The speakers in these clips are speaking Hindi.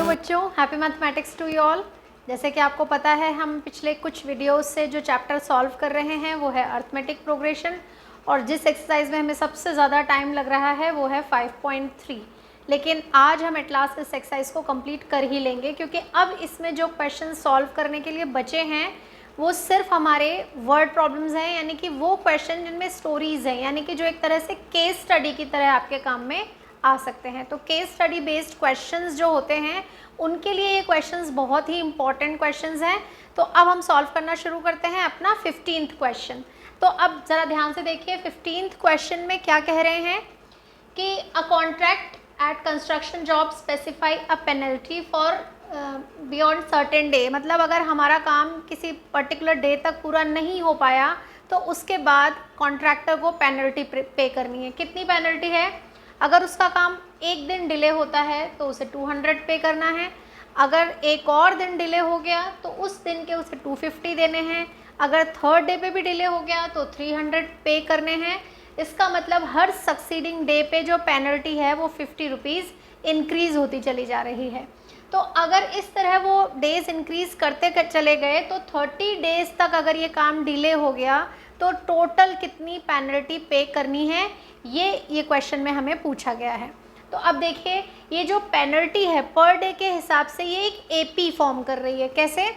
बच्चों, happy mathematics to you all. जैसे कि आपको पता है, हम पिछले कुछ वीडियोस से जो चैप्टर सॉल्व कर रहे हैं वो है अर्थमेटिक प्रोग्रेशन, और जिस एक्सरसाइज में हमें सबसे ज़्यादा टाइम लग रहा है वो है 5.3। लेकिन आज हम एट लास्ट इस एक्सरसाइज को कंप्लीट कर ही लेंगे, क्योंकि अब इसमें जो क्वेश्चन सॉल्व करने के लिए बचे हैं वो सिर्फ हमारे वर्ड प्रॉब्लम्स हैं, यानी कि वो क्वेश्चन जिनमें स्टोरीज़ हैं, यानी कि जो एक तरह से केस स्टडी की तरह आपके काम में आ सकते हैं। तो केस स्टडी बेस्ड क्वेश्चंस जो होते हैं उनके लिए ये क्वेश्चंस बहुत ही इंपॉर्टेंट क्वेश्चंस हैं। तो अब हम सॉल्व करना शुरू करते हैं अपना 15th क्वेश्चन। तो अब ज़रा ध्यान से देखिए, 15th क्वेश्चन में क्या कह रहे हैं कि a contract at construction job specify a penalty for beyond certain day. मतलब अगर हमारा काम किसी पर्टिकुलर डे तक पूरा नहीं हो पाया तो उसके बाद कॉन्ट्रैक्टर को पेनल्टी पे करनी है। कितनी पेनल्टी है? अगर उसका काम एक दिन डिले होता है तो उसे 200 पे करना है। अगर एक और दिन डिले हो गया तो उस दिन के उसे 250 देने हैं। अगर थर्ड डे पे भी डिले हो गया तो 300 पे करने हैं। इसका मतलब हर सक्सीडिंग डे पे जो पेनल्टी है वो 50 रुपीज़ इंक्रीज़ होती चली जा रही है। तो अगर इस तरह वो डेज़ इंक्रीज़ करते चले गए तो 30 डेज़ तक अगर ये काम डिले हो गया तो टोटल कितनी पेनल्टी पे करनी है, ये क्वेश्चन में हमें पूछा गया है। तो अब देखिए, ये जो पेनल्टी है पर डे के हिसाब से ये एक एपी फॉर्म कर रही है। कैसे?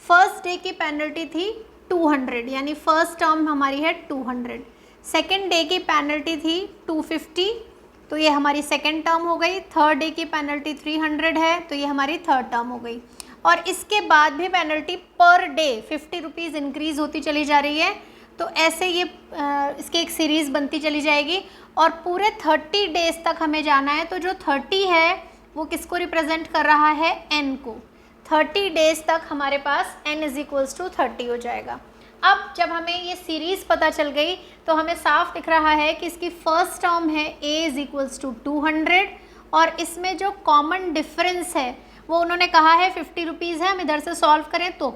फर्स्ट डे की पेनल्टी थी 200, यानी फर्स्ट टर्म हमारी है 200। सेकेंड डे की पेनल्टी थी 250, तो ये हमारी सेकेंड टर्म हो गई। थर्ड डे की पेनल्टी 300 है, तो ये हमारी थर्ड टर्म हो गई। और इसके बाद भी penalty per day 50 rupees increase होती चली जा रही है। तो ऐसे ये इसकी एक सीरीज़ बनती चली जाएगी और पूरे 30 डेज़ तक हमें जाना है। तो जो 30 है वो किसको रिप्रेजेंट कर रहा है? n को। 30 डेज़ तक हमारे पास n = 30 हो जाएगा। अब जब हमें ये सीरीज़ पता चल गई तो हमें साफ दिख रहा है कि इसकी फर्स्ट टर्म है a = 200, और इसमें जो कॉमन डिफरेंस है वो उन्होंने कहा है 50 रुपीज़ है। हम इधर से सॉल्व करें तो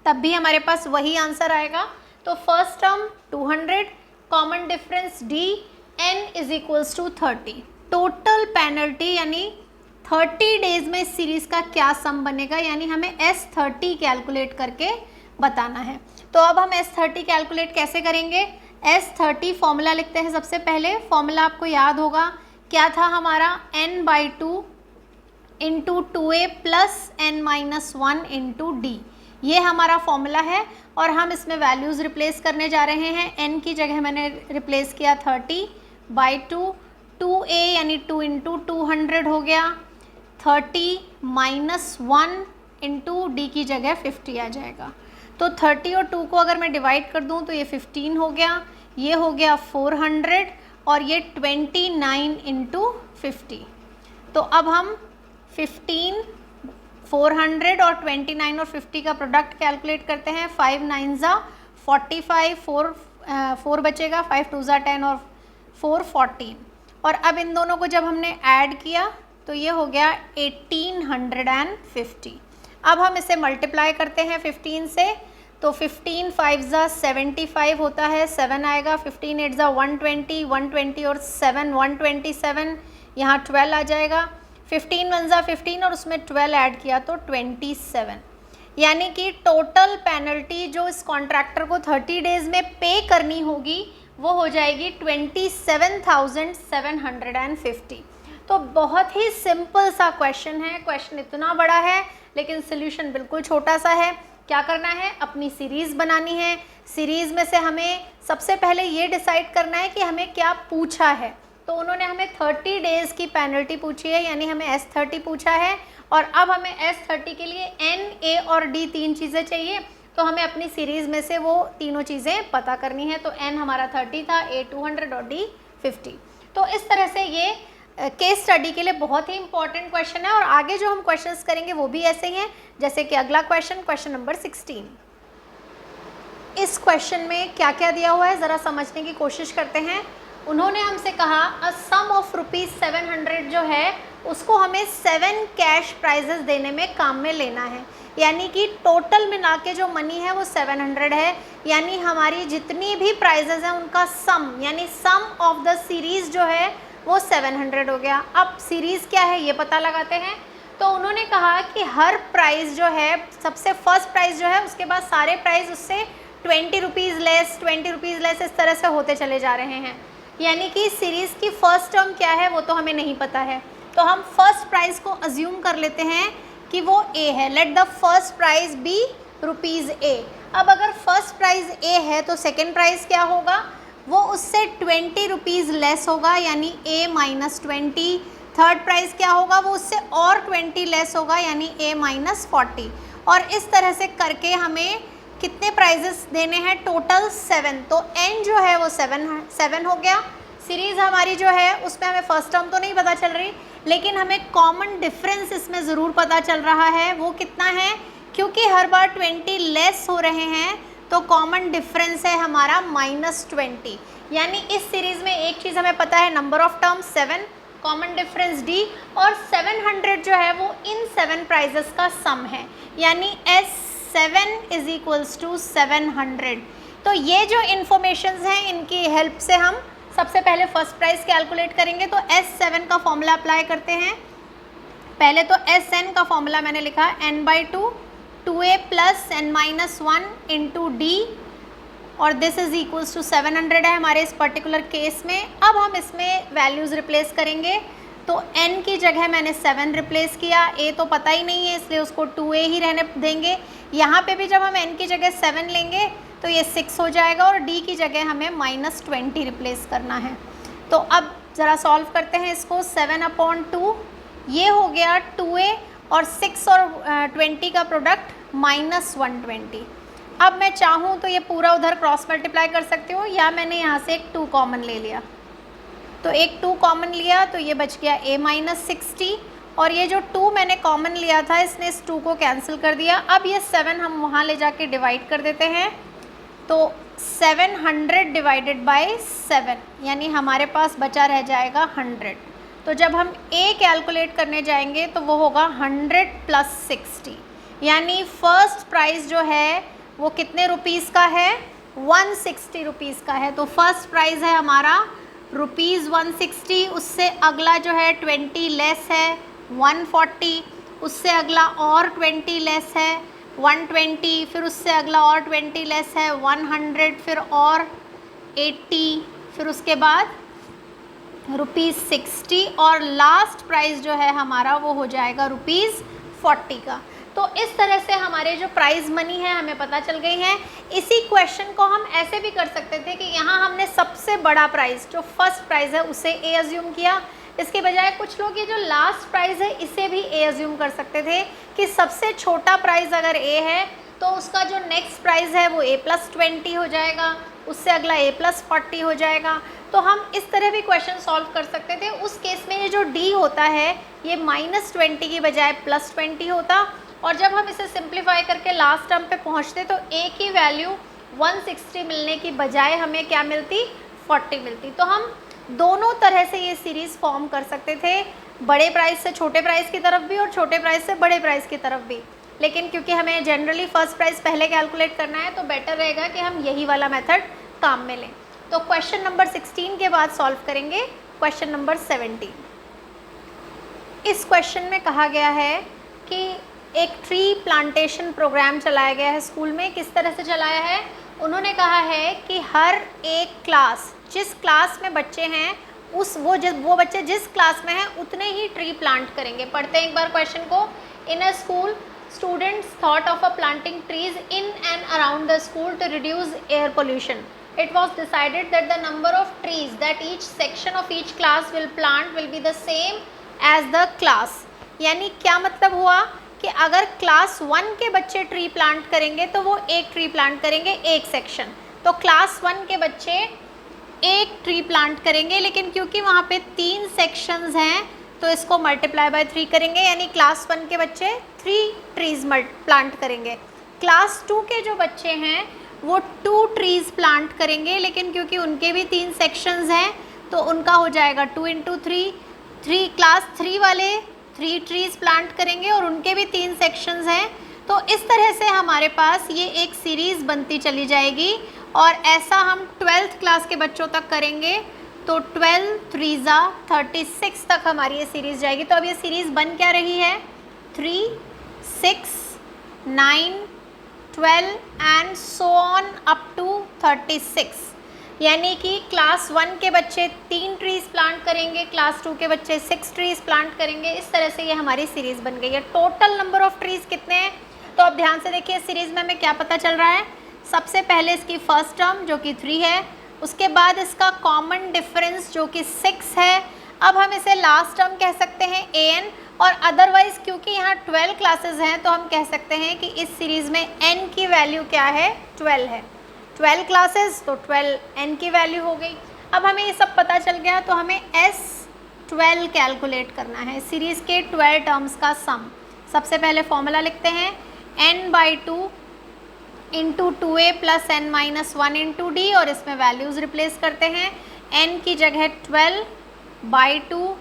तब भी हमारे पास वही आंसर आएगा। तो first term 200, common difference d, n = 30। Total penalty यानी 30 डेज़ में इस सीरीज़ का क्या सम बनेगा, यानी हमें S30 कैलकुलेट करके बताना है। तो अब हम S30 कैलकुलेट कैसे करेंगे? S30 फॉर्मूला लिखते हैं। सबसे पहले फॉर्मूला आपको याद होगा, क्या था हमारा? n/2 × 2a + n-1 × d। ये हमारा फॉर्मूला है और हम इसमें वैल्यूज़ रिप्लेस करने जा रहे हैं। n की जगह मैंने रिप्लेस किया 30/2, 2a यानी 2 × 200 हो गया, 30 - 1 × d की जगह 50 आ जाएगा। तो 30 और 2 को अगर मैं डिवाइड कर दूं तो ये 15 हो गया, ये हो गया 400 और ये 29 × 50। तो अब हम 15, 400 और 29 और 50 का प्रोडक्ट कैलकुलेट करते हैं। 5 × 9 = 45, 4 बचेगा, 5 × 2 = 10 और 4 14। और अब इन दोनों को जब हमने ऐड किया तो ये हो गया 1850। अब हम इसे मल्टीप्लाई करते हैं 15 से, तो 15 × 5 = 75 होता है, 7 आएगा। 15 × 8 = 120, 120 और 7 127, यहाँ 12 आ जाएगा। 15 × 1 = 15 और उसमें 12 ऐड किया तो 27। यानी कि टोटल पेनल्टी जो इस कॉन्ट्रैक्टर को 30 डेज़ में पे करनी होगी वो हो जाएगी 27,750। तो बहुत ही सिंपल सा क्वेश्चन है। क्वेश्चन इतना बड़ा है लेकिन सोल्यूशन बिल्कुल छोटा सा है। क्या करना है? अपनी सीरीज़ बनानी है। सीरीज़ में से हमें सबसे पहले ये डिसाइड करना है कि हमें क्या पूछा है। तो उन्होंने हमें 30 डेज़ की पेनल्टी पूछी है, यानी हमें S30 पूछा है। और अब हमें S30 के लिए n, a और d 3 चीज़ें चाहिए। तो हमें अपनी सीरीज़ में से वो तीनों चीज़ें पता करनी है। तो n हमारा 30 था, a 200 और d 50। तो इस तरह से ये केस स्टडी के लिए बहुत ही इंपॉर्टेंट क्वेश्चन है। और आगे जो हम क्वेश्चंस करेंगे वो भी ऐसे ही हैं, जैसे कि अगला क्वेश्चन नंबर 16। इस क्वेश्चन में क्या क्या दिया हुआ है ज़रा समझने की कोशिश करते हैं। उन्होंने हमसे कहा अ सम ऑफ ₹700 जो है उसको हमें 7 कैश प्राइजेस देने में काम में लेना है। यानी कि टोटल मिला के जो मनी है वो 700 है, यानी हमारी जितनी भी प्राइजेस हैं उनका सम यानी सम ऑफ द सीरीज़ जो है वो 700 हो गया। अब सीरीज़ क्या है ये पता लगाते हैं। तो उन्होंने कहा कि हर प्राइस जो है, सबसे फर्स्ट प्राइस जो है उसके बाद सारे प्राइस उससे 20 रुपीज़ लेस, 20 रुपीज़ लेस, इस तरह से होते चले जा रहे हैं। यानी कि सीरीज़ की फर्स्ट टर्म क्या है वो तो हमें नहीं पता है, तो हम फर्स्ट प्राइस को अज्यूम कर लेते हैं कि वो ए है। Let the first price be rupees A. अब अगर फर्स्ट प्राइस ए है तो सेकेंड प्राइस क्या होगा, वो उससे 20 रुपीज़ लेस होगा, यानी ए माइनस 20। थर्ड प्राइस क्या होगा, वो उससे और 20 लेस होगा, यानी ए माइनस 40। और इस तरह से करके हमें कितने प्राइजेस देने हैं, टोटल 7। तो n जो है वो 7 हो गया। सीरीज़ हमारी जो है उसमें हमें फर्स्ट टर्म तो नहीं पता चल रही, लेकिन हमें कॉमन डिफरेंस इसमें ज़रूर पता चल रहा है। वो कितना है, क्योंकि हर बार 20 लेस हो रहे हैं तो कॉमन डिफरेंस है हमारा -20। यानी इस सीरीज़ में एक चीज़ हमें पता है, number of terms 7, common difference d, और 700 जो है वो इन 7 प्राइजेस का सम है, यानी S7 इज इक्वल्स टू 700। तो ये जो इन्फॉर्मेशंस हैं इनकी हेल्प से हम सबसे पहले फर्स्ट प्राइस कैलकुलेट करेंगे। तो S7 का फॉर्मूला अप्लाई करते हैं। पहले तो Sn का फॉर्मूला मैंने लिखा n/2 2a plus n-1 into D, और दिस इज इक्वल्स टू 700 है हमारे इस पर्टिकुलर केस में। अब हम इसमें वैल्यूज़ रिप्लेस करेंगे, तो n की जगह मैंने 7 रिप्लेस किया, a तो पता ही नहीं है इसलिए उसको 2a ही रहने देंगे। यहाँ पे भी जब हम n की जगह 7 लेंगे तो ये 6 हो जाएगा, और d की जगह हमें -20 रिप्लेस करना है। तो अब ज़रा सॉल्व करते हैं इसको। 7/2 ये हो गया 2a, और 6 और 20 का प्रोडक्ट -120। अब मैं चाहूँ तो ये पूरा उधर क्रॉस मल्टीप्लाई कर सकती हूँ, या मैंने यहाँ से एक 2 कॉमन ले लिया, तो एक 2 कॉमन लिया तो ये बच गया a-60, और ये जो 2 मैंने कॉमन लिया था इसने इस 2 को कैंसिल कर दिया। अब ये 7 हम वहाँ ले जाके डिवाइड कर देते हैं, तो 700 डिवाइडेड बाय 7, यानी हमारे पास बचा रह जाएगा 100। तो जब हम a कैलकुलेट करने जाएंगे तो वो होगा 100 + 60, यानी फर्स्ट प्राइस जो है वो कितने रुपीज़ का है, 160 रुपीज़ का है। तो फर्स्ट प्राइस है हमारा ₹160, उससे अगला जो है 20 लेस है 140, उससे अगला और 20 लेस है 120, फिर उससे अगला और 20 लेस है 100, फिर और 80, फिर उसके बाद ₹60, और लास्ट प्राइस जो है हमारा वो हो जाएगा ₹40 का। तो इस तरह से हमारे जो प्राइस मनी है हमें पता चल गई है। इसी क्वेश्चन को हम ऐसे भी कर सकते थे कि यहाँ हमने सबसे बड़ा प्राइस जो फर्स्ट प्राइस है उसे ए अज्यूम किया, इसके बजाय कुछ लोग ये जो लास्ट प्राइस है इसे भी ए अज्यूम कर सकते थे कि सबसे छोटा प्राइस अगर ए है तो उसका जो नेक्स्ट प्राइस है वो a+20 हो जाएगा, उससे अगला a+40 हो जाएगा। तो हम इस तरह भी क्वेश्चन सॉल्व कर सकते थे। उस केस में ये जो d होता है ये -20 की बजाय +20 होता, और जब हम इसे सिंप्लीफाई करके लास्ट टर्म पे पहुंचते तो a की वैल्यू 160 मिलने की बजाय हमें क्या मिलती, 40 मिलती। तो हम दोनों तरह से ये सीरीज़ फॉर्म कर सकते थे, बड़े प्राइस से छोटे प्राइस की तरफ भी और छोटे प्राइस से बड़े प्राइस की तरफ भी। लेकिन क्योंकि हमें जनरली फर्स्ट प्राइस पहले कैलकुलेट करना है तो बेटर रहेगा कि हम यही वाला मेथड काम में लें। तो क्वेश्चन नंबर 16 के बाद सॉल्व करेंगे क्वेश्चन नंबर 17। इस क्वेश्चन में कहा गया है कि एक ट्री प्लांटेशन प्रोग्राम चलाया गया है स्कूल में। किस तरह से चलाया है, उन्होंने कहा है कि हर एक क्लास, जिस क्लास में बच्चे हैं वो बच्चे जिस क्लास में हैं उतने ही ट्री प्लांट करेंगे। पढ़ते हैं एक बार क्वेश्चन को। In a school students thought of planting trees in and around the school to reduce air pollution. It was decided that the number of trees that each section of each class will plant will be the same as the class. यानी क्या मतलब हुआ कि अगर क्लास 1 के बच्चे ट्री प्लांट करेंगे तो वो एक ट्री प्लांट करेंगे एक सेक्शन, तो क्लास 1 के बच्चे एक ट्री प्लांट करेंगे, लेकिन क्योंकि वहाँ पे 3 सेक्शंस हैं तो इसको मल्टीप्लाई बाय 3 करेंगे, यानी क्लास 1 के बच्चे 3 ट्रीज़ प्लांट करेंगे। क्लास 2 के जो बच्चे हैं वो 2 ट्रीज़ प्लांट करेंगे, लेकिन क्योंकि उनके भी 3 सेक्शंस हैं तो उनका हो जाएगा 2 × 3। क्लास 3 वाले 3 ट्रीज़ प्लांट करेंगे और उनके भी 3 सेक्शंस हैं। तो इस तरह से हमारे पास ये एक सीरीज़ बनती चली जाएगी, और ऐसा हम 12th क्लास के बच्चों तक करेंगे तो 12 3 36 तक हमारी ये सीरीज़ जाएगी। तो अब ये सीरीज़ बन क्या रही है, 3, 6, 9, 12 and so on up to 36। यानी कि क्लास 1 के बच्चे 3 ट्रीज़ प्लांट करेंगे, क्लास 2 के बच्चे 6 ट्रीज़ प्लांट करेंगे। इस तरह से ये हमारी सीरीज़ बन गई है। टोटल नंबर ऑफ ट्रीज़ कितने हैं, तो अब ध्यान से देखिए सीरीज़ में हमें क्या पता चल रहा है। सबसे पहले इसकी फर्स्ट टर्म जो कि 3 है, उसके बाद इसका कॉमन डिफरेंस जो कि 6 है। अब हम इसे लास्ट टर्म कह सकते हैं an, और अदरवाइज़ क्योंकि यहाँ 12 क्लासेस हैं तो हम कह सकते हैं कि इस सीरीज़ में n की वैल्यू क्या है, 12 है। 12 क्लासेस तो 12 n की वैल्यू हो गई। अब हमें ये सब पता चल गया तो हमें S12 कैलकुलेट करना है, सीरीज़ के 12 टर्म्स का सम। सबसे पहले फॉर्मूला लिखते हैं n/2 into 2a plus n-1 into d, और इसमें वैल्यूज़ रिप्लेस करते हैं। n की जगह 12/2,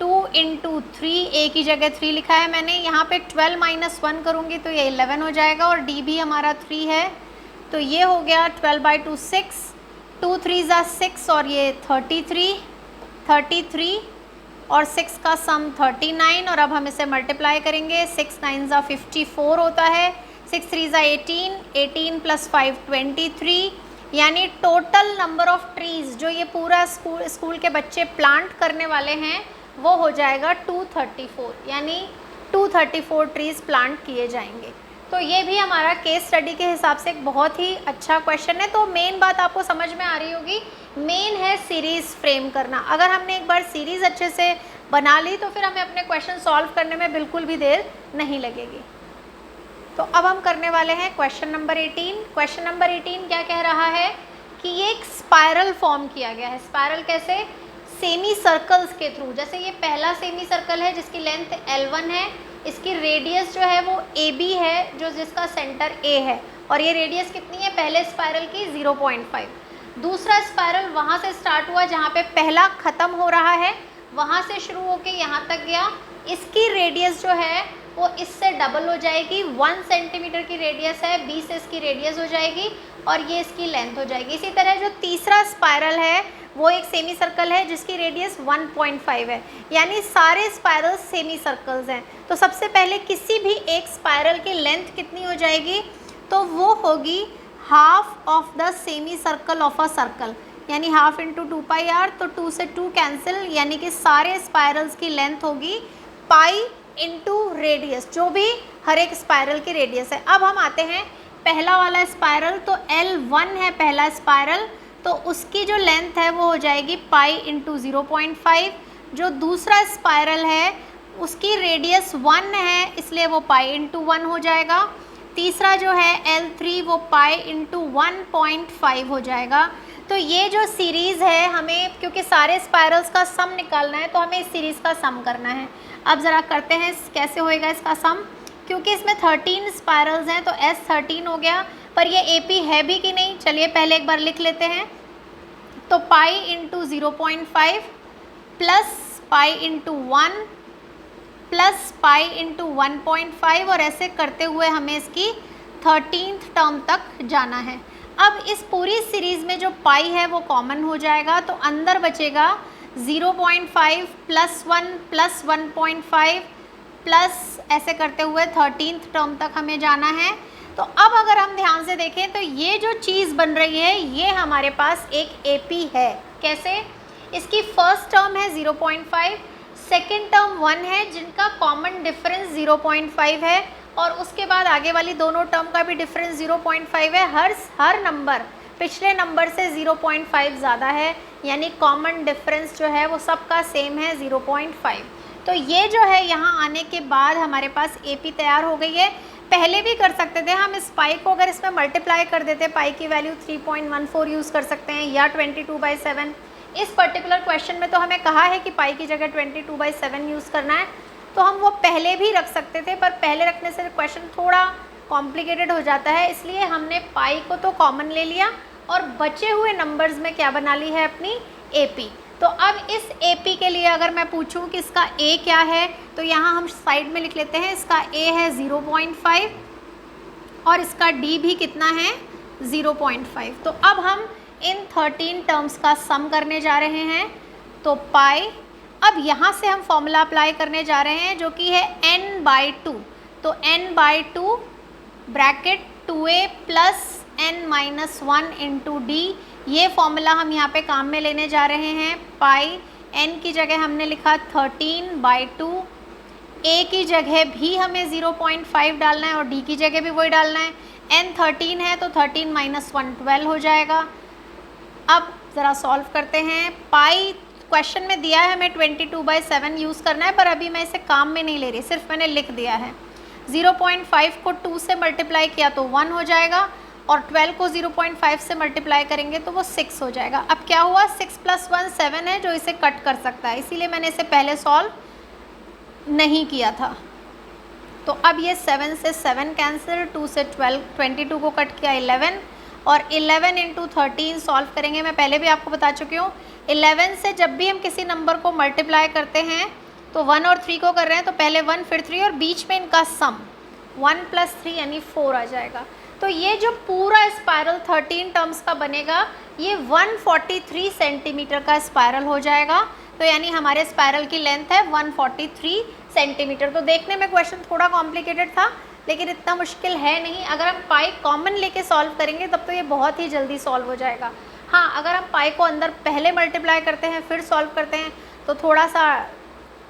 2 इंटू 3, a की जगह 3 लिखा है मैंने, यहाँ पे 12 - 1 करूँगी तो ये 11 हो जाएगा, और d भी हमारा 3 है तो ये हो गया 12/2 6, 2 3 = 6 और ये 33 और 6 का सम 39, और अब हम इसे मल्टीप्लाई करेंगे। 6 9 = 54 होता है, 6 3 = 18, 18 + 5 23, यानी टोटल नंबर ऑफ ट्रीज़ जो ये पूरा स्कूल के बच्चे प्लांट करने वाले हैं वो हो जाएगा 234, यानी 234 ट्रीज़ प्लांट किए जाएंगे। तो ये भी हमारा केस स्टडी के हिसाब से एक बहुत ही अच्छा क्वेश्चन है। तो मेन बात आपको समझ में आ रही होगी, मेन है सीरीज़ फ्रेम करना। अगर हमने एक बार सीरीज़ अच्छे से बना ली तो फिर हमें अपने क्वेश्चन सॉल्व करने में बिल्कुल भी देर नहीं लगेगी। तो अब हम करने वाले हैं क्वेश्चन नंबर 18। क्वेश्चन नंबर 18 क्या कह रहा है कि ये एक स्पायरल फॉर्म किया गया है। स्पायरल कैसे, सेमी सर्कल्स के थ्रू। जैसे ये पहला सेमी सर्कल है जिसकी लेंथ L1 है, इसकी रेडियस जो है वो AB है, जो जिसका सेंटर A है, और ये रेडियस कितनी है पहले स्पायरल की, 0.5। दूसरा स्पायरल वहाँ से स्टार्ट हुआ जहाँ पे पहला ख़त्म हो रहा है, वहाँ से शुरू होके यहाँ तक गया। इसकी रेडियस जो है वो इससे डबल हो जाएगी, 1 सेंटीमीटर की रेडियस है, 20 से इसकी रेडियस हो जाएगी और ये इसकी लेंथ हो जाएगी। इसी तरह जो तीसरा स्पायरल है वो एक सेमी सर्कल है जिसकी रेडियस 1.5 है, यानी सारे स्पायरल्स सेमी सर्कल्स हैं। तो सबसे पहले किसी भी एक स्पायरल की लेंथ कितनी हो जाएगी, तो वो होगी half of the semi circle of a circle, यानी हाफ इंटू 2πr, तो 2 से 2 कैंसिल, यानी कि सारे स्पायरल्स की लेंथ होगी पाई इंटू रेडियस, जो भी हर एक स्पायरल की रेडियस है। अब हम आते हैं पहला वाला स्पायरल, तो L1 है पहला स्पायरल, तो उसकी जो लेंथ है वो हो जाएगी पाई इंटू 0.5। जो दूसरा स्पायरल है उसकी रेडियस 1 है, इसलिए वो पाई इंटू 1 हो जाएगा। तीसरा जो है L3 वो पाई इंटू 1.5 हो जाएगा। तो ये जो सीरीज़ है, हमें क्योंकि सारे स्पायरल्स का सम निकालना है तो हमें इस सीरीज़ का सम करना है। अब ज़रा करते हैं कैसे होएगा इसका सम, क्योंकि इसमें 13 स्पायरल्स हैं तो S13 हो गया, पर ये AP है भी कि नहीं, चलिए पहले एक बार लिख लेते हैं। तो pi into 0.5 plus pi into 1 plus pi into 1.5, और ऐसे करते हुए हमें इसकी 13th टर्म तक जाना है। अब इस पूरी सीरीज़ में जो पाई है वो कॉमन हो जाएगा, तो अंदर बचेगा 0.5 प्लस 1 प्लस 1.5 प्लस, ऐसे करते हुए 13th टर्म तक हमें जाना है। तो अब अगर हम ध्यान से देखें तो ये जो चीज़ बन रही है ये हमारे पास एक AP है। कैसे, इसकी फर्स्ट टर्म है 0.5, सेकेंड टर्म 1 है जिनका कॉमन डिफरेंस 0.5 है, और उसके बाद आगे वाली दोनों टर्म का भी डिफरेंस 0.5 है। हर नंबर पिछले नंबर से 0.5 ज़्यादा है, यानी कॉमन डिफरेंस जो है वो सबका सेम है 0.5। तो ये जो है यहाँ आने के बाद हमारे पास AP तैयार हो गई है। पहले भी कर सकते थे हम, इस पाई को अगर इसमें मल्टीप्लाई कर देते, पाई की वैल्यू 3.14 यूज़ कर सकते हैं या 22/7। इस पर्टिकुलर क्वेश्चन में तो हमें कहा है कि पाई की जगह 22/7 यूज़ करना है, तो हम वो पहले भी रख सकते थे, पर पहले रखने से क्वेश्चन थोड़ा कॉम्प्लिकेटेड हो जाता है, इसलिए हमने पाई को तो कॉमन ले लिया और बचे हुए नंबर्स में क्या बना ली है अपनी AP। तो अब इस AP के लिए अगर मैं पूछूं कि इसका A क्या है, तो यहाँ हम साइड में लिख लेते हैं, इसका A है 0.5 और इसका D भी कितना है 0.5। तो अब हम इन 13 टर्म्स का सम करने जा रहे हैं। तो पाई अब यहाँ से हम फॉर्मूला अप्लाई करने जा रहे हैं जो कि है n/2। तो n/2 bracket 2a plus n-1 into D, ये फॉर्मूला हम यहाँ पे काम में लेने जा रहे हैं। पाई n की जगह हमने लिखा 13/2, a की जगह भी हमें 0.5 डालना है और d की जगह भी वही डालना है। n 13 है तो 13 - 1 12 हो जाएगा। अब ज़रा सॉल्व करते हैं। पाई क्वेश्चन में दिया है हमें 22/7 यूज़ करना है, पर अभी मैं इसे काम में नहीं ले रही, सिर्फ मैंने लिख दिया है। 0.5 को 2 से मल्टीप्लाई किया तो 1 हो जाएगा और 12 को 0.5 से मल्टीप्लाई करेंगे तो वो 6 हो जाएगा। अब क्या हुआ, 6 + 1 7 है जो इसे कट कर सकता है, इसीलिए मैंने इसे पहले सॉल्व नहीं किया था। तो अब ये 7 से 7 कैंसिल, 2 से 12, 22 को कट किया 11 और 11 × 13 सॉल्व करेंगे। मैं पहले भी आपको बता चुकी हूँ 11 से जब भी हम किसी नंबर को मल्टीप्लाई करते हैं तो 1 और 3 को कर रहे हैं तो पहले 1 फिर 3 और बीच में इनका सम 1 + 3 यानी 4 आ जाएगा। तो ये जो पूरा स्पायरल 13 टर्म्स का बनेगा ये 143 सेंटीमीटर का स्पायरल हो जाएगा। तो यानी हमारे स्पायरल की लेंथ है 143 सेंटीमीटर। तो देखने में क्वेश्चन थोड़ा कॉम्प्लिकेटेड था लेकिन इतना मुश्किल है नहीं। अगर हम पाई कॉमन लेके सॉल्व करेंगे तब तो ये बहुत ही जल्दी सॉल्व हो जाएगा। हाँ, अगर हम पाई को अंदर पहले मल्टीप्लाई करते हैं फिर सॉल्व करते हैं तो थोड़ा सा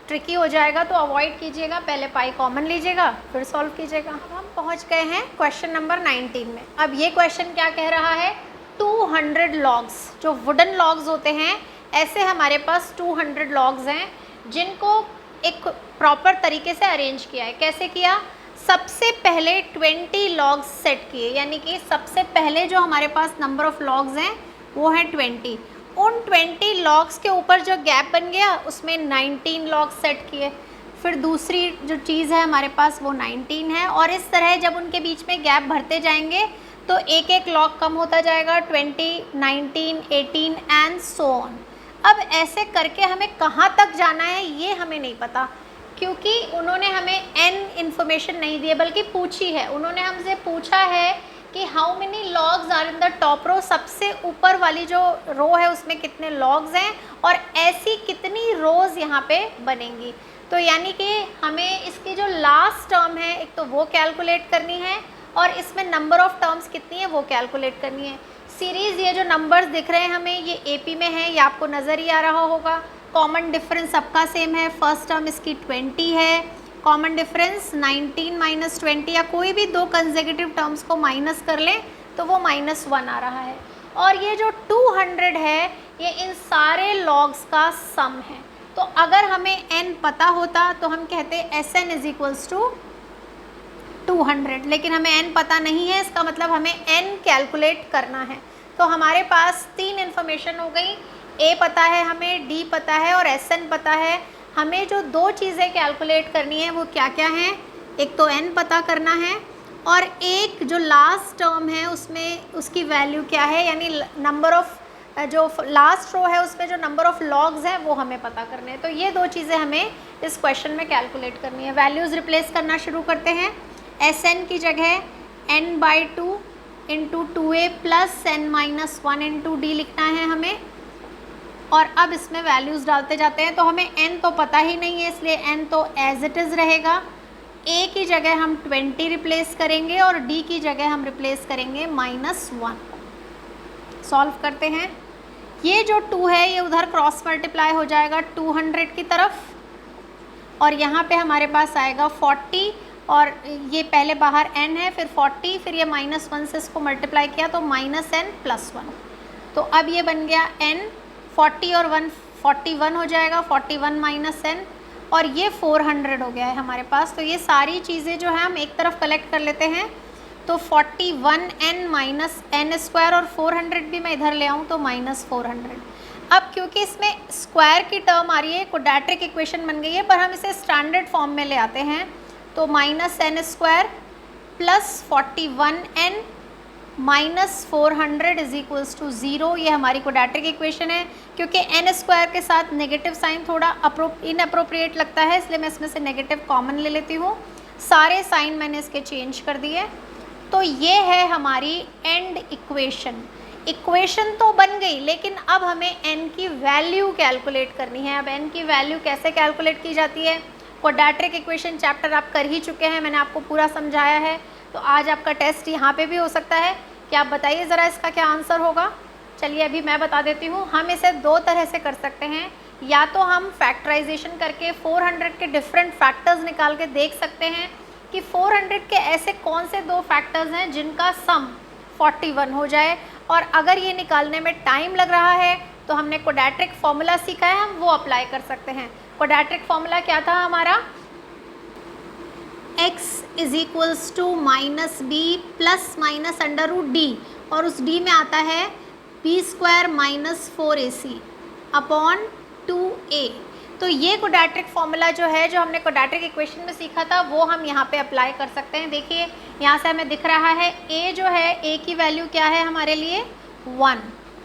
ट्रिकी हो जाएगा, तो अवॉइड कीजिएगा, पहले पाई कॉमन लीजिएगा फिर सॉल्व कीजिएगा। अब हम पहुंच गए हैं क्वेश्चन नंबर 19 में। अब ये क्वेश्चन क्या कह रहा है, 200 लॉग्स, जो वुडन लॉग्स होते हैं ऐसे हमारे पास 200 लॉग्स हैं जिनको एक प्रॉपर तरीके से अरेंज किया है। कैसे किया, सबसे पहले 20 लॉग्स सेट किए, यानी कि सबसे पहले जो हमारे पास नंबर ऑफ़ लॉग्स हैं वो है 20। उन 20 लॉग्स के ऊपर जो गैप बन गया उसमें 19 लॉग्स सेट किए। फिर दूसरी जो चीज़ है हमारे पास वो 19 है और इस तरह जब उनके बीच में गैप भरते जाएंगे तो एक एक लॉग कम होता जाएगा, 20, 19, 18 एंड सो ऑन। अब ऐसे करके हमें कहाँ तक जाना है ये हमें नहीं पता, क्योंकि उन्होंने हमें n इन्फॉर्मेशन नहीं दी है बल्कि पूछी है। उन्होंने हमसे पूछा है कि how many logs are in the top row, सबसे ऊपर वाली जो रो है उसमें कितने लॉग्स हैं और ऐसी कितनी रोज़ यहाँ पे बनेंगी। तो यानी कि हमें इसकी जो लास्ट टर्म है एक तो वो कैलकुलेट करनी है और इसमें नंबर ऑफ़ टर्म्स कितनी है वो कैलकुलेट करनी है। सीरीज़ ये जो नंबर्स दिख रहे हैं हमें ये AP में है, ये आपको नज़र ही आ रहा होगा। कॉमन डिफरेंस सबका सेम है, फर्स्ट टर्म इसकी 20 है, कॉमन डिफरेंस 19 - 20 या कोई भी दो कंसेक्यूटिव टर्म्स को माइनस कर लें तो वो -1 आ रहा है। और ये जो 200 है ये इन सारे लॉग्स का सम है। तो अगर हमें n पता होता तो हम कहते Sn = 200, लेकिन हमें n पता नहीं है, इसका मतलब हमें n कैलकुलेट करना है। तो हमारे पास 3 इन्फॉर्मेशन हो गई, a पता है हमें, d पता है और Sn पता है। हमें जो दो चीज़ें कैलकुलेट करनी है वो क्या क्या हैं, एक तो n पता करना है और एक जो लास्ट टर्म है उसमें उसकी वैल्यू क्या है, यानी नंबर ऑफ़ जो लास्ट रो है उसमें जो नंबर ऑफ़ लॉग्स हैं वो हमें पता करने हैं। तो ये दो चीज़ें हमें इस क्वेश्चन में कैलकुलेट करनी है। वैल्यूज़ रिप्लेस करना शुरू करते हैं। Sn की जगह n/2 × 2a + n-1 into d लिखना है हमें और अब इसमें वैल्यूज़ डालते जाते हैं। तो हमें n तो पता ही नहीं है इसलिए n तो एज इट इज़ रहेगा। a की जगह हम 20 रिप्लेस करेंगे और d की जगह हम रिप्लेस करेंगे -1। सॉल्व करते हैं। ये जो 2 है ये उधर क्रॉस मल्टीप्लाई हो जाएगा 200 की तरफ और यहाँ पे हमारे पास आएगा 40 और ये पहले बाहर n है फिर 40 फिर ये -1 से इसको मल्टीप्लाई किया तो -n + 1। तो अब ये बन गया n, 40 और 1 41 हो जाएगा, 41 - n और ये 400 हो गया है हमारे पास। तो ये सारी चीज़ें जो है हम एक तरफ कलेक्ट कर लेते हैं। तो 41n - n² और 400 भी मैं इधर ले आऊँ तो -400। अब क्योंकि इसमें स्क्वायर की टर्म आ रही है, क्वाड्रेटिक इक्वेशन बन गई है, पर हम इसे स्टैंडर्ड फॉर्म में ले आते हैं। तो -n² + 41n - 400 = 0, ये हमारी क्वाड्रेटिक इक्वेशन है। क्योंकि n² के साथ नेगेटिव साइन थोड़ा इनअप्रोप्रिएट लगता है इसलिए मैं इसमें से नेगेटिव कॉमन ले लेती हूँ। सारे साइन मैंने इसके चेंज कर दिए। तो ये है हमारी एंड इक्वेशन। इक्वेशन तो बन गई, लेकिन अब हमें n की वैल्यू कैलकुलेट करनी है। अब n की वैल्यू कैसे कैलकुलेट की जाती है? क्वाड्रेटिक इक्वेशन चैप्टर आप कर ही चुके हैं, मैंने आपको पूरा समझाया है। तो आज आपका टेस्ट यहाँ पे भी हो सकता है कि आप बताइए ज़रा इसका क्या आंसर होगा। चलिए अभी मैं बता देती हूँ। हम इसे दो तरह से कर सकते हैं, या तो हम फैक्टराइजेशन करके 400 के डिफरेंट फैक्टर्स निकाल के देख सकते हैं कि 400 के ऐसे कौन से दो फैक्टर्स हैं जिनका सम 41 हो जाए। और अगर ये निकालने में टाइम लग रहा है तो हमने क्वाड्रेटिक फॉर्मूला सीखा है, हम वो अप्लाई कर सकते हैं। क्वाड्रेटिक फॉर्मूला क्या था हमारा? x is equals to minus B plus minus under root D, और उस d में आता है B square minus 4ac upon 2a। तो ये क्वाड्रेटिक फॉर्मूला जो है, जो हमने क्वाड्रेटिक इक्वेशन में सीखा था, वो हम यहाँ पे अप्लाई कर सकते हैं। देखिए यहाँ से हमें दिख रहा है a जो है, a की वैल्यू क्या है हमारे लिए 1,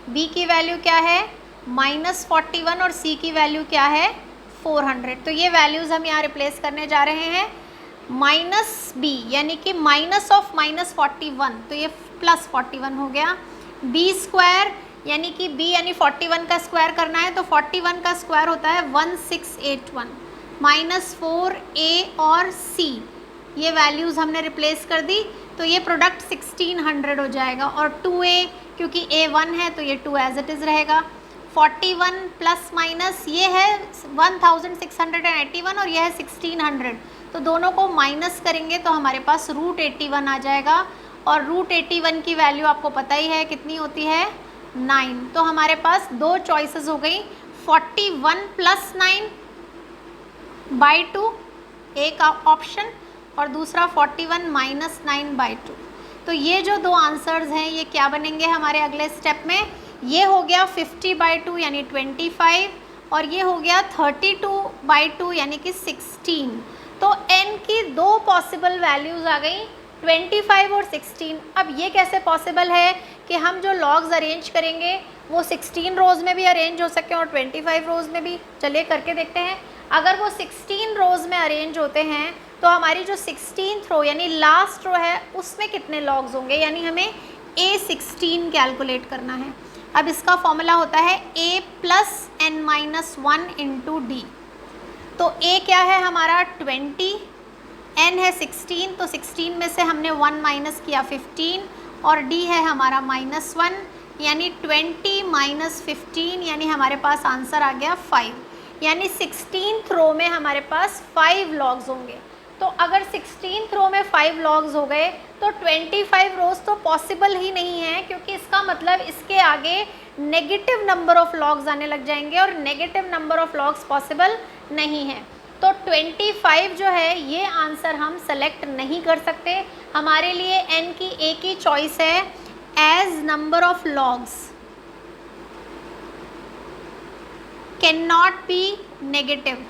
b की वैल्यू क्या है -41 और c की वैल्यू क्या है 400। तो ये वैल्यूज़ हम यहाँ रिप्लेस करने जा रहे हैं। माइनस b यानी कि माइनस ऑफ -41, तो ये प्लस 41 हो गया। b स्क्वायर यानी कि b यानी 41 का स्क्वायर करना है, तो 41 का स्क्वायर होता है 1681 माइनस 4a और c, ये वैल्यूज़ हमने रिप्लेस कर दी, तो ये प्रोडक्ट 1600 हो जाएगा। और 2a क्योंकि a 1 है तो ये 2 एज इट इज़ रहेगा। 41 प्लस माइनस ये है 1681 और ये है 1600, तो दोनों को माइनस करेंगे तो हमारे पास √81 आ जाएगा। और √81 की वैल्यू आपको पता ही है कितनी होती है 9। तो हमारे पास दो चॉइसेस हो गई, 41 प्लस 9/2 एक ऑप्शन, और दूसरा 41 माइनस 9/2। तो ये जो दो आंसर्स हैं ये क्या बनेंगे हमारे अगले स्टेप में? ये हो गया 50/2 यानी 25, और ये हो गया 32/2 यानी कि 16। तो n की दो पॉसिबल वैल्यूज़ आ गई, 25 और 16। अब ये कैसे पॉसिबल है कि हम जो लॉग्स अरेंज करेंगे वो 16 रोज़ में भी अरेंज हो सके और 25 रोज़ में भी? चलिए करके देखते हैं। अगर वो 16 रोज़ में अरेंज होते हैं तो हमारी जो 16th रो यानी लास्ट रो है उसमें कितने लॉग्स होंगे, यानी हमें a16 कैलकुलेट करना है। अब इसका फॉर्मूला होता है a plus n-1 into D. तो a क्या है हमारा 20, n है 16, तो 16 में से हमने 1 माइनस किया 15, और d है हमारा -1 यानी 20 माइनस 15, यानी हमारे पास आंसर आ गया 5। यानी 16th रो में हमारे पास 5 लॉग्स होंगे। तो अगर 16th रो में 5 लॉग्स हो गए तो 25 रोज़ तो पॉसिबल ही नहीं है, क्योंकि इसका मतलब इसके आगे नेगेटिव नंबर ऑफ लॉग्स आने लग जाएंगे और negative number of logs possible नहीं है। तो 25 जो है ये आंसर हम सेलेक्ट नहीं कर सकते। हमारे लिए n की एक ही चॉइस है, as number of logs can not be negative.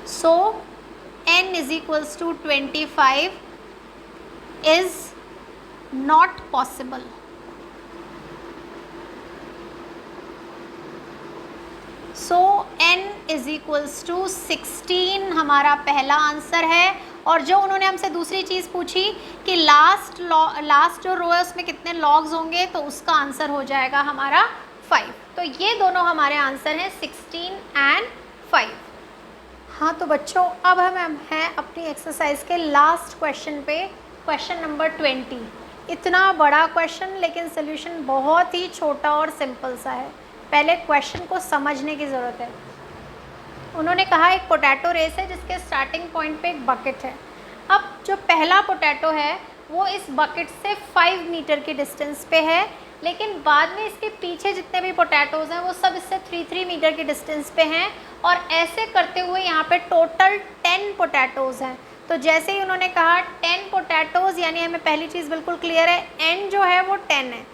So n is equals to 25 is not possible. So n is equals to 16 हमारा पहला आंसर है। और जो उन्होंने हमसे दूसरी चीज़ पूछी कि लास्ट जो रो है उसमें कितने लॉग्स होंगे, तो उसका आंसर हो जाएगा हमारा 5। तो ये दोनों हमारे आंसर हैं 16 एंड 5। हाँ तो बच्चों अब हम हैं अपनी एक्सरसाइज के लास्ट क्वेश्चन पे, क्वेश्चन नंबर 20। इतना बड़ा क्वेश्चन लेकिन सोल्यूशन बहुत ही छोटा और सिंपल सा है। पहले क्वेश्चन को समझने की ज़रूरत है। उन्होंने कहा एक पोटैटो रेस है जिसके स्टार्टिंग पॉइंट पे एक बकेट है। अब जो पहला पोटैटो है वो इस बकेट से 5 मीटर की डिस्टेंस पे है, लेकिन बाद में इसके पीछे जितने भी पोटैटोज़ हैं वो सब इससे 3-3 मीटर की डिस्टेंस पे हैं। और ऐसे करते हुए यहाँ पे टोटल 10 पोटैटोज़ हैं। तो जैसे ही उन्होंने कहा 10 पोटैटोज़, यानी हमें पहली चीज़ बिल्कुल क्लियर है, n जो है वो 10 है,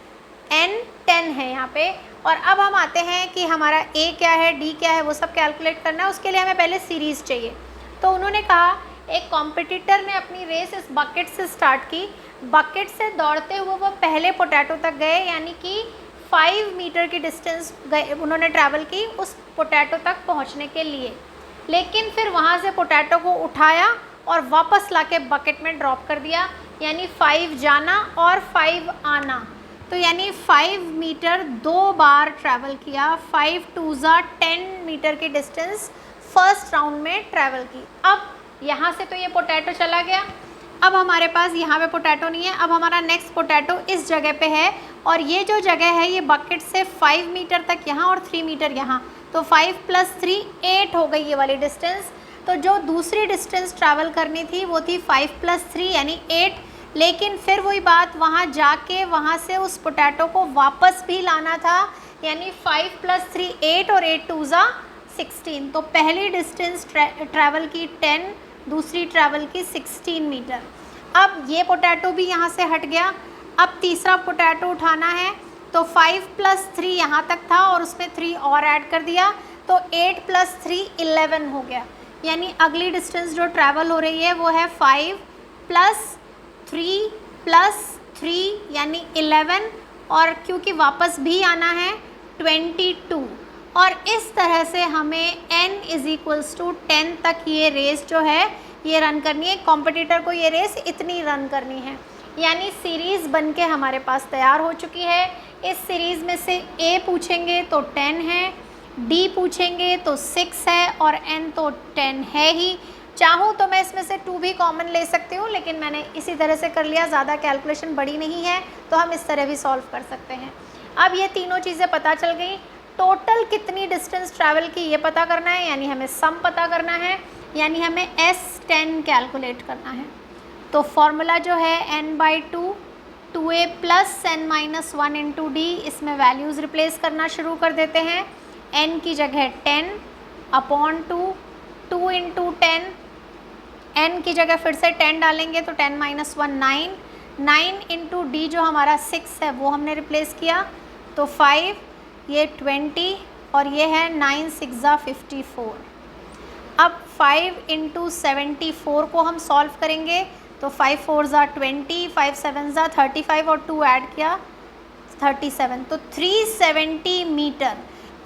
n 10 है यहाँ पे। और अब हम आते हैं कि हमारा a क्या है, d क्या है, वो सब कैलकुलेट करना है। उसके लिए हमें पहले सीरीज़ चाहिए। तो उन्होंने कहा एक कॉम्पिटिटर ने अपनी रेस इस बकेट से स्टार्ट की। बकेट से दौड़ते हुए वो पहले पोटैटो तक गए, यानी कि 5 मीटर की डिस्टेंस गए उन्होंने ट्रैवल की उस पोटैटो तक पहुंचने के लिए। लेकिन फिर वहां से पोटैटो को उठाया और वापस लाके बकेट में ड्रॉप कर दिया। यानी 5 जाना और 5 आना, तो यानी 5 मीटर 2 बार ट्रैवल किया, 5 2 ज़ा 10 मीटर की डिस्टेंस फर्स्ट राउंड में ट्रैवल की। अब यहाँ से तो ये पोटैटो चला गया, अब हमारे पास यहाँ पे पोटैटो नहीं है, अब हमारा नेक्स्ट पोटैटो इस जगह पे है, और ये जो जगह है ये बकेट से 5 मीटर तक यहाँ और 3 मीटर यहाँ, तो 5 + 3 8 हो गई ये वाली डिस्टेंस। तो जो दूसरी डिस्टेंस ट्रैवल करनी थी वो थी 5 + 3 यानी 8, लेकिन फिर वही बात, वहाँ जाके वहाँ से उस पोटैटो को वापस भी लाना था, यानी 5 + 3 8 और 8 2 ज़ा 16। तो पहली डिस्टेंस ट्रैवल की 10, दूसरी ट्रैवल की 16 मीटर। अब ये पोटैटो भी यहाँ से हट गया, अब तीसरा पोटैटो उठाना है, तो 5 + 3 यहाँ तक था और उसमें 3 और ऐड कर दिया, तो 8 + 3 11 हो गया। यानी अगली डिस्टेंस जो ट्रैवल हो रही है वो है 5 + 3 + 3 यानी 11, और क्योंकि वापस भी आना है 22, और इस तरह से हमें n = 10 तक ये रेस जो है ये रन करनी है। कॉम्पिटिटर को ये रेस इतनी रन करनी है, यानी सीरीज़ बन के हमारे पास तैयार हो चुकी है। इस सीरीज़ में से A पूछेंगे तो 10 है, D पूछेंगे तो 6 है, और N तो 10 है ही। चाहूँ तो मैं इसमें से 2 भी कॉमन ले सकती हूँ, लेकिन मैंने इसी तरह से कर लिया, ज़्यादा कैलकुलेशन बड़ी नहीं है, तो हम इस तरह भी सॉल्व कर सकते हैं। अब ये तीनों चीज़ें पता चल गई, टोटल कितनी डिस्टेंस ट्रैवल की ये पता करना है, यानी हमें सम पता करना है, यानी हमें S10 कैलकुलेट करना है। तो फॉर्मूला जो है n/2 2a + n - 1 × d, इसमें वैल्यूज़ रिप्लेस करना शुरू कर देते हैं। n की जगह 10/2, 2 × 10, n की जगह फिर से 10 डालेंगे तो 10 - 1 9, 9 × d जो हमारा 6 है वो हमने रिप्लेस किया, तो 5, ये 20, और ये है 9 × 6 = 54। अब 5 × 74 को हम सॉल्व करेंगे, तो 5 4 ज़ा 20, 5 7 ज़ा 35 और 2 ऐड किया 37, तो 370 मीटर।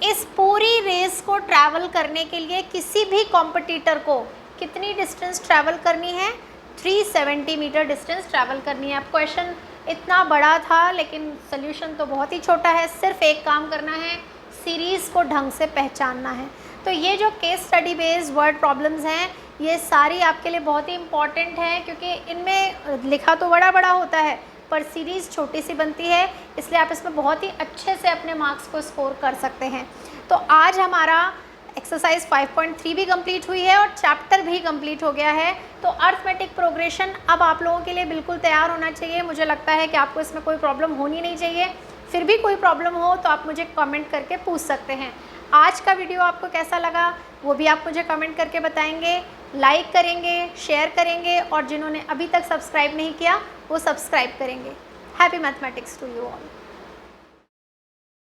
इस पूरी रेस को ट्रैवल करने के लिए किसी भी कॉम्पिटिटर को कितनी डिस्टेंस ट्रैवल करनी है? 370 मीटर डिस्टेंस ट्रैवल करनी है। अब क्वेश्चन इतना बड़ा था लेकिन सोल्यूशन तो बहुत ही छोटा है, सिर्फ एक काम करना है, सीरीज़ को ढंग से पहचानना है। तो ये जो case study based word problems हैं ये सारी आपके लिए बहुत ही इम्पॉर्टेंट है, क्योंकि इनमें लिखा तो बड़ा बड़ा होता है पर सीरीज़ छोटी सी बनती है, इसलिए आप इसमें बहुत ही अच्छे से अपने मार्क्स को स्कोर कर सकते हैं। तो आज हमारा एक्सरसाइज 5.3 भी कंप्लीट हुई है और चैप्टर भी कंप्लीट हो गया है। तो अर्थमेटिक प्रोग्रेशन अब आप लोगों के लिए बिल्कुल तैयार होना चाहिए। मुझे लगता है कि आपको इसमें कोई प्रॉब्लम होनी नहीं चाहिए। फिर भी कोई प्रॉब्लम हो तो आप मुझे कमेंट करके पूछ सकते हैं। आज का वीडियो आपको कैसा लगा वो भी आप मुझे कमेंट करके बताएंगे, लाइक करेंगे, शेयर करेंगे, और जिन्होंने अभी तक सब्सक्राइब नहीं किया वो सब्सक्राइब करेंगे। Happy mathematics to you all.